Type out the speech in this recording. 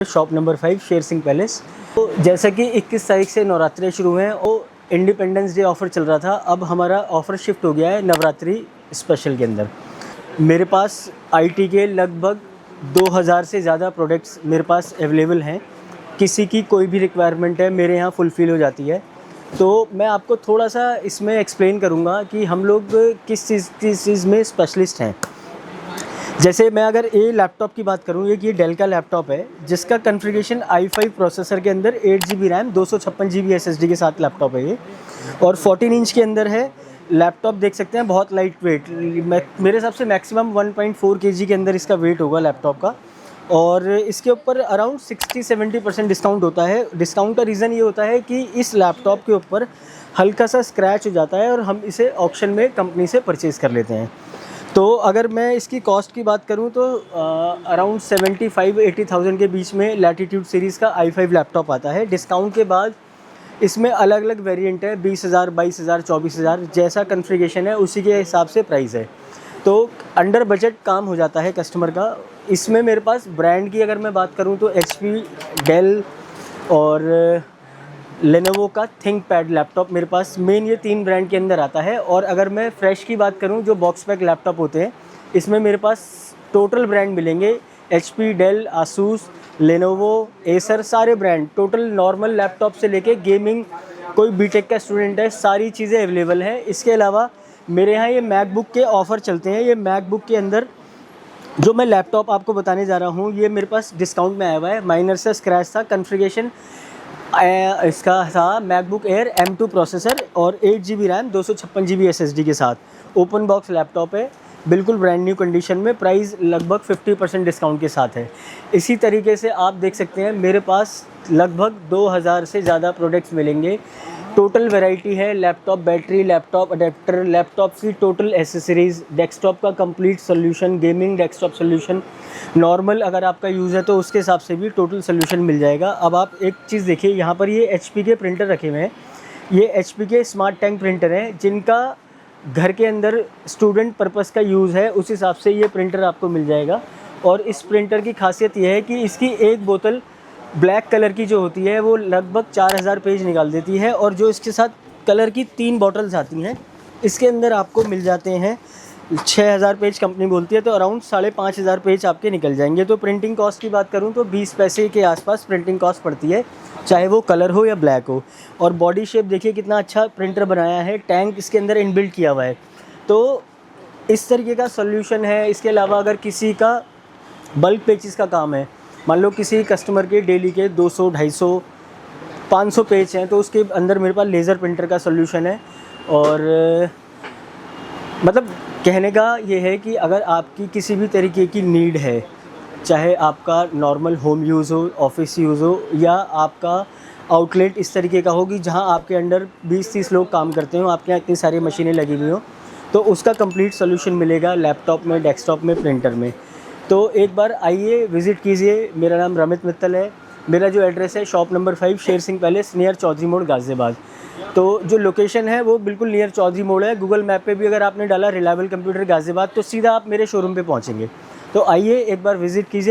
Shop number 5 Sher Singh palace. तो जैसा कि 21 तारीख से नवरात्रि शुरू हुए हैं और इंडिपेंडेंस डे ऑफ़र चल रहा था, अब हमारा ऑफ़र शिफ्ट हो गया है नवरात्रि स्पेशल के अंदर। मेरे पास आईटी के लगभग 2000 से ज़्यादा प्रोडक्ट्स मेरे पास अवेलेबल हैं। किसी की कोई भी रिक्वायरमेंट है मेरे यहाँ फुलफ़िल हो जाती है। तो मैं आपको थोड़ा सा इसमें एक्सप्लेन करूँगा कि हम लोग किस चीज़ में स्पेशलिस्ट हैं। जैसे मैं अगर ये लैपटॉप की बात करूँ, ये डेल का लैपटॉप है जिसका कॉन्फ़िगरेशन i5 प्रोसेसर के अंदर 8 GB रैम 256 GB SSD के साथ लैपटॉप है ये, और 14 इंच के अंदर है। लैपटॉप देख सकते हैं, बहुत लाइट वेट, मेरे हिसाब से मैक्सिमम 1.4 kg के अंदर इसका वेट होगा लैपटॉप का। और इसके ऊपर अराउंड 60-70% डिस्काउंट होता है। डिस्काउंट का रीज़न ये होता है कि इस लैपटॉप के ऊपर हल्का सा स्क्रैच हो जाता है और हम इसे ऑक्शन में कंपनी से परचेज़ कर लेते हैं। तो अगर मैं इसकी कॉस्ट की बात करूं तो अराउंड 75-80,000 के बीच में लैटिट्यूड सीरीज़ का i5 लैपटॉप आता है। डिस्काउंट के बाद इसमें अलग अलग वेरिएंट है, 20,000, 22,000, 24,000, जैसा कॉन्फ़िगरेशन है उसी के हिसाब से प्राइस है। तो अंडर बजट काम हो जाता है कस्टमर का। इसमें मेरे पास ब्रांड की अगर मैं बात करूँ तो HP, डेल और लेनोवो का थिंकपैड लैपटॉप मेरे पास मेन ये 3 ब्रांड के अंदर आता है। और अगर मैं फ्रेश की बात करूं, जो बॉक्स पैक लैपटॉप होते हैं, इसमें मेरे पास टोटल ब्रांड मिलेंगे, HP, Dell, Asus, Lenovo, Acer, सारे ब्रांड टोटल। नॉर्मल लैपटॉप से लेके गेमिंग, कोई बीटेक का स्टूडेंट है, सारी चीज़ें अवेलेबल हैं। इसके अलावा मेरे यहाँ ये मैकबुक के ऑफ़र चलते हैं। ये मैकबुक के अंदर जो मैं लैपटॉप आपको बताने जा रहा हूँ, ये मेरे पास डिस्काउंट में आया हुआ है। माइनर सा स्क्रैच था। कॉन्फ़िगरेशन इसका था मैकबुक एयर M2 प्रोसेसर और 8 GB रैम 256 GB SSD के साथ। ओपन बॉक्स लैपटॉप है, बिल्कुल ब्रांड न्यू कंडीशन में। प्राइस लगभग 50% डिस्काउंट के साथ है। इसी तरीके से आप देख सकते हैं मेरे पास लगभग 2000 से ज़्यादा प्रोडक्ट्स मिलेंगे। टोटल वैरायटी है, laptop battery, laptop adapter, laptop की टोटल एसेसरीज़, डेस्कटॉप का complete solution, gaming desktop solution, normal अगर आपका यूज़ है तो उसके हिसाब से भी टोटल सोल्यूशन मिल जाएगा। अब आप एक चीज़ देखिए, यहाँ पर ये HP के प्रिंटर रखे हुए हैं। ये HP के स्मार्ट टैंक प्रिंटर हैं जिनका घर के अंदर स्टूडेंट पर्पस का यूज़ है, उस हिसाब से ये प्रिंटर आपको मिल जाएगा। और इस प्रिंटर की खासियत यह है कि इसकी एक बोतल ब्लैक कलर की जो होती है वो लगभग 4000 पेज निकाल देती है, और जो इसके साथ कलर की 3 बॉटल्स आती हैं, इसके अंदर आपको मिल जाते हैं 6000 पेज कंपनी बोलती है, तो अराउंड 5500 पेज आपके निकल जाएंगे। तो प्रिंटिंग कॉस्ट की बात करूं तो 20 पैसे के आसपास प्रिंटिंग कॉस्ट पड़ती है, चाहे वो कलर हो या ब्लैक हो। और बॉडी शेप देखिए कितना अच्छा प्रिंटर बनाया है, टैंक इसके अंदर इनबिल्ट किया हुआ है। तो इस तरीके का सोल्यूशन है। इसके अलावा अगर किसी का बल्क पेजेस का काम है, मान लो किसी कस्टमर के डेली के 200, 250, 500 पेज हैं, तो उसके अंदर मेरे पास लेज़र प्रिंटर का सोल्यूशन है। और मतलब कहने का ये है कि अगर आपकी किसी भी तरीके की नीड है, चाहे आपका नॉर्मल होम यूज़ हो, ऑफिस यूज़ हो, या आपका आउटलेट इस तरीके का हो कि जहाँ आपके अंडर 20-30 लोग काम करते हो, आपके यहाँ इतनी सारी मशीनें लगी हुई हो, तो उसका कंप्लीट सोल्यूशन मिलेगा लैपटॉप में, डेस्कटॉप में, प्रिंटर में। तो एक बार आइए, विज़िट कीजिए। मेरा नाम रमित मित्तल है। मेरा जो एड्रेस है shop number 5 Sher Singh palace, near Chaudhary मोड़, गाज़ियाबाद। तो जो लोकेशन है वो बिल्कुल नियर चौधरी मोड़ है। गूगल मैप पे भी अगर आपने डाला रिलायबल कंप्यूटर गाज़ियाबाद, तो सीधा आप मेरे शोरूम पे पहुंचेंगे। तो आइए एक बार विज़िट कीजिए।